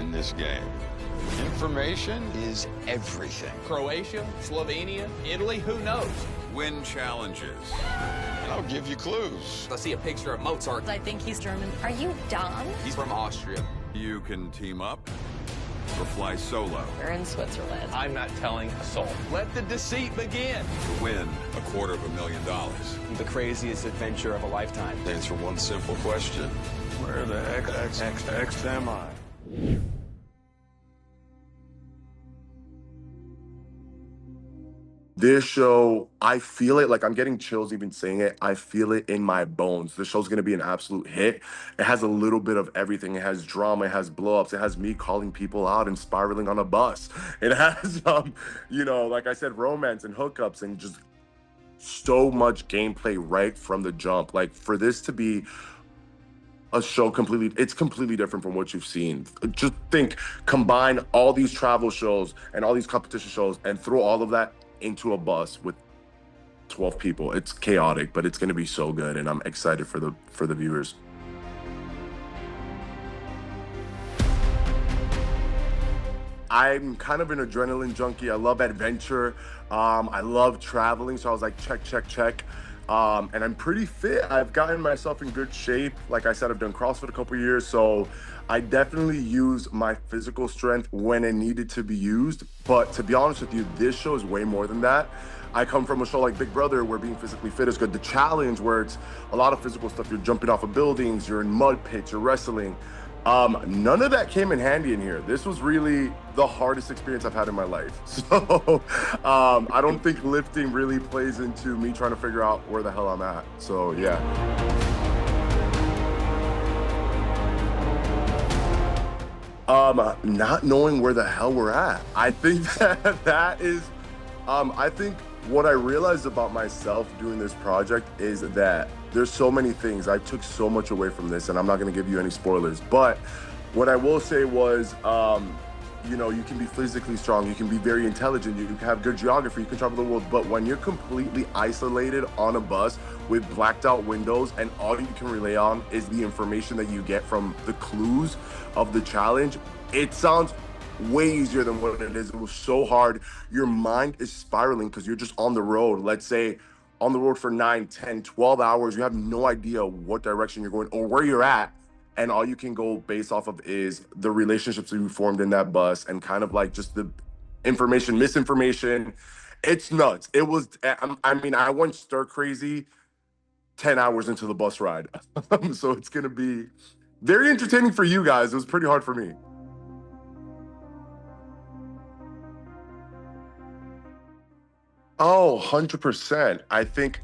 in this game. Information is everything. Croatia, Slovenia, Italy, who knows? Win challenges. I'll give you clues. I see a picture of Mozart. I think he's German. Are you Don? He's from Austria. You can team up or fly solo We're in Switzerland. I'm not telling a soul. Let the deceit begin. to win $250,000. The craziest adventure of a lifetime. Answer one simple question. Where the heck am I? This show, I feel it, like I'm getting chills even saying it. I feel it in my bones. This show's gonna be an absolute hit. It has a little bit of everything. It has drama, it has blow-ups, it has me calling people out and spiraling on a bus. It has, like I said, romance and hookups and just so much gameplay right from the jump. Like for this to be a show it's completely different from what you've seen. Just think, combine all these travel shows and all these competition shows and throw all of that into a bus with 12 people. It's chaotic, but it's going to be so good, and I'm excited for the viewers. I'm kind of an adrenaline junkie. I love adventure. I love traveling, so I was like, check. And I'm pretty fit. I've gotten myself in good shape. Like I said, I've done CrossFit a couple years, so I definitely use my physical strength when it needed to be used. But to be honest with you, this show is way more than that. I come from a show like Big Brother where being physically fit is good. The Challenge, where it's a lot of physical stuff. You're jumping off of buildings, you're in mud pits, you're wrestling. None of that came in handy in here. This was really the hardest experience I've had in my life. So I don't think lifting really plays into me trying to figure out where the hell I'm at. So yeah. Not knowing where the hell we're at. I think that is, I think what I realized about myself doing this project is that there's so many things. I took so much away from this, and I'm not going to give you any spoilers. But what I will say was, you can be physically strong, you can be very intelligent, you can have good geography, you can travel the world. But when you're completely isolated on a bus with blacked out windows and all you can rely on is the information that you get from the clues of the challenge, it sounds way easier than what it is. It was so hard. Your mind is spiraling because you're just on the road. Let's say on the road for 9, 10, 12 hours. You have no idea what direction you're going or where you're at. And all you can go based off of is the relationships that you formed in that bus and kind of like just the information, misinformation. It's nuts. It was, I went stir crazy 10 hours into the bus ride. So it's going to be very entertaining for you guys. It was pretty hard for me. Oh, 100%. I think,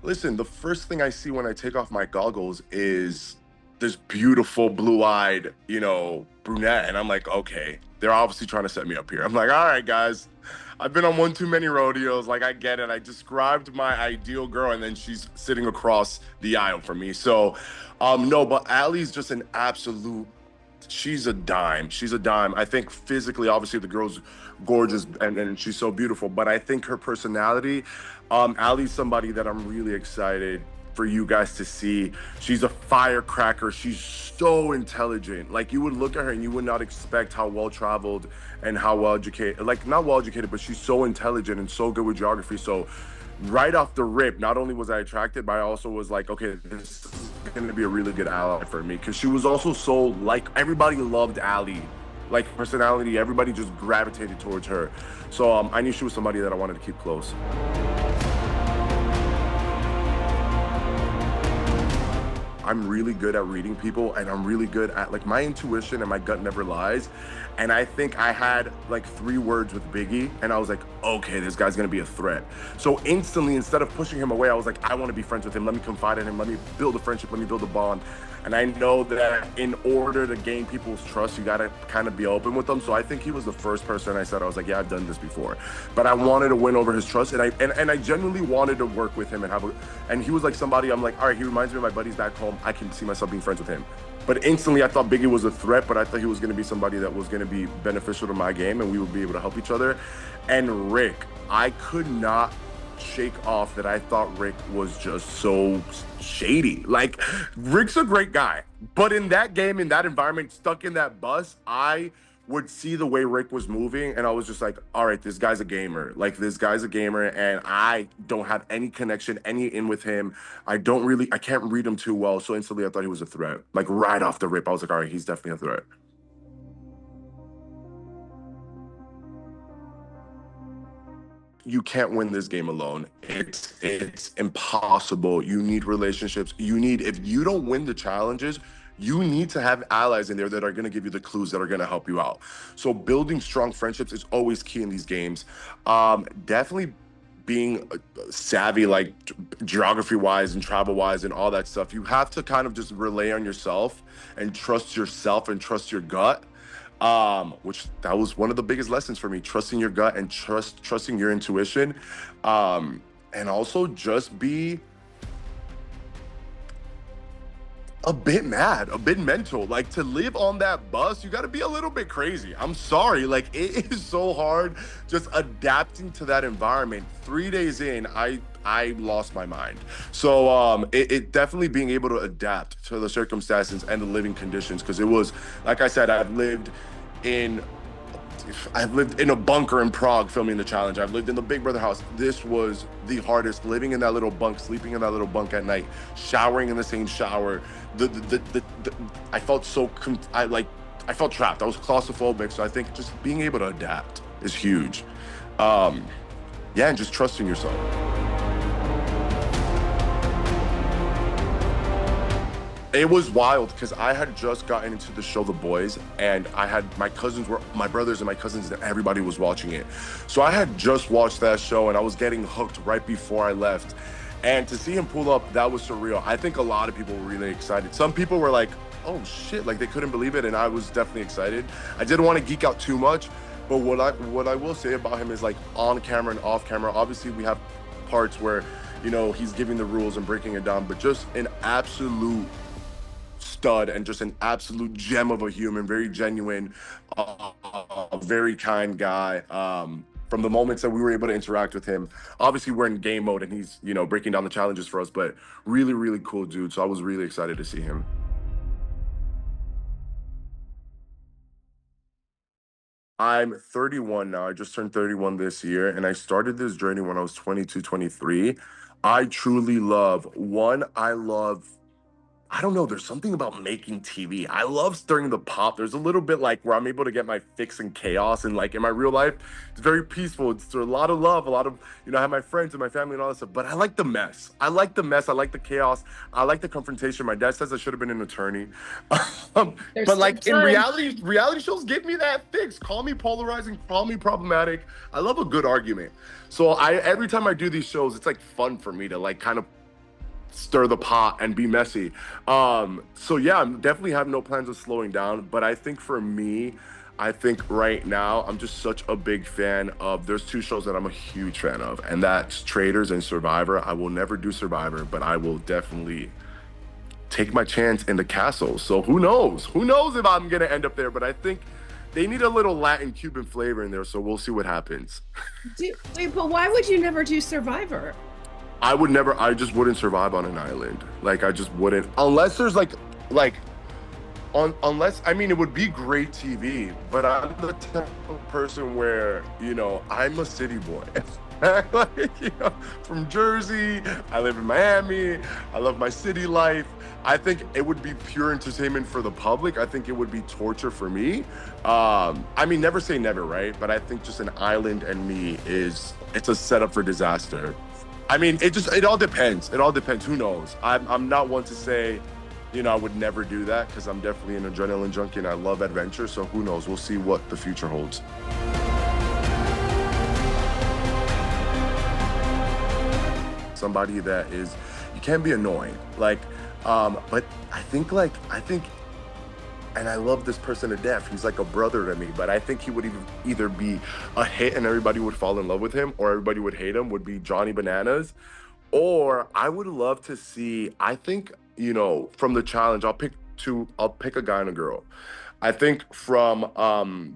listen, the first thing I see when I take off my goggles is this beautiful blue-eyed, brunette. And I'm like, okay, they're obviously trying to set me up here. I'm like, all right, guys, I've been on one too many rodeos. Like, I get it. I described my ideal girl, and then she's sitting across the aisle from me. So, no, but Allie's just an absolute, she's a dime. She's a dime. I think physically, obviously, the girl's gorgeous and she's so beautiful, but I think her personality, Allie's somebody that I'm really excited for you guys to see. She's a firecracker. She's so intelligent. Like, you would look at her and you would not expect how well-traveled and how well-educated, like not well-educated, but she's so intelligent and so good with geography. So right off the rip, not only was I attracted, but I also was like, okay, this is going to be a really good ally for me, because she was also so, like, everybody loved Allie. Like, personality, everybody just gravitated towards her. So I knew she was somebody that I wanted to keep close. I'm really good at reading people, and I'm really good at, like, my intuition and my gut never lies. And I think I had like 3 words with Biggie, and I was like, okay, this guy's gonna be a threat. So instantly, instead of pushing him away, I was like, I wanna be friends with him. Let me confide in him. Let me build a friendship. Let me build a bond. And I know that in order to gain people's trust, you gotta kind of be open with them. So I think he was the first person I said, I was like, yeah, I've done this before. But I wanted to win over his trust, and I genuinely wanted to work with him and he was like somebody, I'm like, all right, he reminds me of my buddies back home. I can see myself being friends with him. But instantly, I thought Biggie was a threat, but I thought he was going to be somebody that was going to be beneficial to my game, and we would be able to help each other. And Rick, I could not shake off that I thought Rick was just so shady. Like, Rick's a great guy, but in that game, in that environment, stuck in that bus, I would see the way Rick was moving, and I was just like, all right, this guy's a gamer. Like, this guy's a gamer, and I don't have any connection, any in with him. I can't read him too well. So instantly I thought he was a threat. Like, right off the rip, I was like, all right, he's definitely a threat. You can't win this game alone. It's impossible. You need relationships. If you don't win the challenges, you need to have allies in there that are going to give you the clues that are going to help you out. So building strong friendships is always key in these games. Definitely being savvy, like geography wise and travel wise and all that stuff. You have to kind of just rely on yourself and trust yourself and trust your gut. Which that was one of the biggest lessons for me, trusting your gut and trusting your intuition. And also just be a bit mad, a bit mental. Like, to live on that bus, you got to be a little bit crazy. I'm sorry. Like, it is so hard just adapting to that environment. 3 days in, I lost my mind. So it definitely being able to adapt to the circumstances and the living conditions, because it was, like I said, I've lived in a bunker in Prague filming the challenge. I've lived in the Big Brother house. This was the hardest, living in that little bunk, sleeping in that little bunk at night, showering in the same shower. I felt I felt trapped. I was claustrophobic. So I think just being able to adapt is huge. And just trusting yourself. It was wild because I had just gotten into the show The Boys, and I had my brothers and my cousins, and everybody was watching it. So I had just watched that show and I was getting hooked right before I left. And to see him pull up, that was surreal. I think a lot of people were really excited. Some people were like, oh shit, like they couldn't believe it, and I was definitely excited. I didn't want to geek out too much, but what I will say about him is, like, on camera and off camera, obviously we have parts where, he's giving the rules and breaking it down, but just an absolute stud and just an absolute gem of a human, very genuine, very kind guy. From the moments that we were able to interact with him, obviously we're in game mode and he's, breaking down the challenges for us, but really, really cool dude. So I was really excited to see him. I'm 31 now. I just turned 31 this year, and I started this journey when I was 22, 23. I truly love, I don't know, there's something about making TV. I love stirring the pot. There's a little bit like where I'm able to get my fix in chaos, and like in my real life, it's very peaceful. It's a lot of love, a lot of, I have my friends and my family and all that stuff, but I like the mess. I like the the chaos. I like the confrontation. My dad says I should have been an attorney. But like in reality shows give me that fix. Call me polarizing, call me problematic. I love a good argument. So every time I do these shows, it's like fun for me to like kind of stir the pot and be messy. So yeah, I'm definitely have no plans of slowing down, but I think for me, right now I'm just such a big fan of, there's two shows that I'm a huge fan of, and that's Traitors and Survivor. I will never do Survivor, but I will definitely take my chance in the castle. So who knows if I'm gonna end up there, but I think they need a little Latin Cuban flavor in there, so we'll see what happens. Wait, but why would you never do Survivor? I just wouldn't survive on an island. Like, I just wouldn't, unless there's unless, I mean, it would be great TV, but I'm the type of person where, I'm a city boy. From Jersey, I live in Miami, I love my city life. I think it would be pure entertainment for the public. I think it would be torture for me. I mean, never say never, right? But I think just an island and me it's a setup for disaster. I mean, it all depends. It all depends. Who knows? I'm not one to say, I would never do that, because I'm definitely an adrenaline junkie and I love adventure. So who knows? We'll see what the future holds. Somebody that is, you can't be annoying. Like, but I think, and I love this person to death. He's like a brother to me, but I think he would either be a hit and everybody would fall in love with him, or everybody would hate him, would be Johnny Bananas. Or I would love to see, I think, from the challenge, I'll pick a guy and a girl. I think from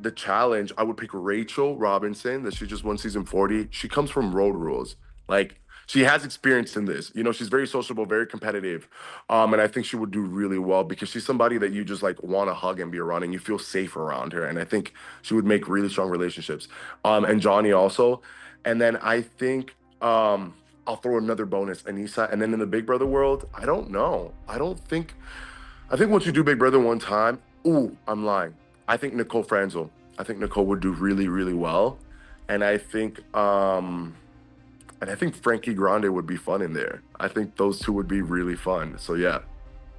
the challenge, I would pick Rachel Robinson, that she just won season 40. She comes from Road Rules. Like, she has experience in this. You know, she's very sociable, very competitive. And I think she would do really well because she's somebody that you just like want to hug and be around and you feel safe around her. And I think she would make really strong relationships. And Johnny also. And then I think I'll throw another bonus, Anissa. And then in the Big Brother world, I don't know. I think once you do Big Brother one time, ooh, I'm lying. I think Nicole Franzel. I think Nicole would do really, really well. And I think Frankie Grande would be fun in there. I think those two would be really fun. So yeah.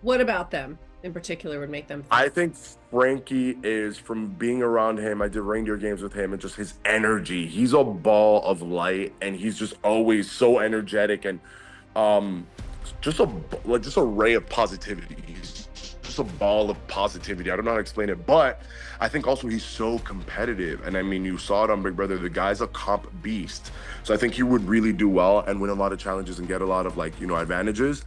What about them in particular would make them fun? I think Frankie is, from being around him, I did reindeer games with him, and just his energy. He's a ball of light, and he's just always so energetic and just a ray of positivity. He's just a ball of positivity. I don't know how to explain it, but I think also he's so competitive. And I mean, you saw it on Big Brother. The guy's a comp beast. So I think he would really do well and win a lot of challenges and get a lot of advantages.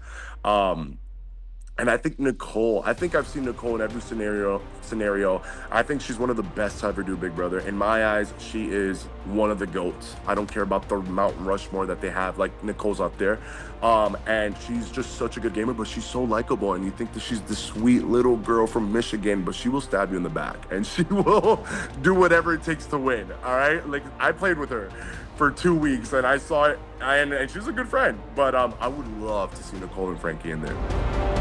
And I think Nicole, I've seen Nicole in every scenario. I think she's one of the best to ever do Big Brother. In my eyes, she is one of the GOATs. I don't care about the Mount Rushmore that they have, like Nicole's up there. And she's just such a good gamer, but she's so likable. And you think that she's this sweet little girl from Michigan, but she will stab you in the back and she will do whatever it takes to win. All right. Like, I played with her for 2 weeks and I saw it and she's a good friend, but I would love to see Nicole and Frankie in there.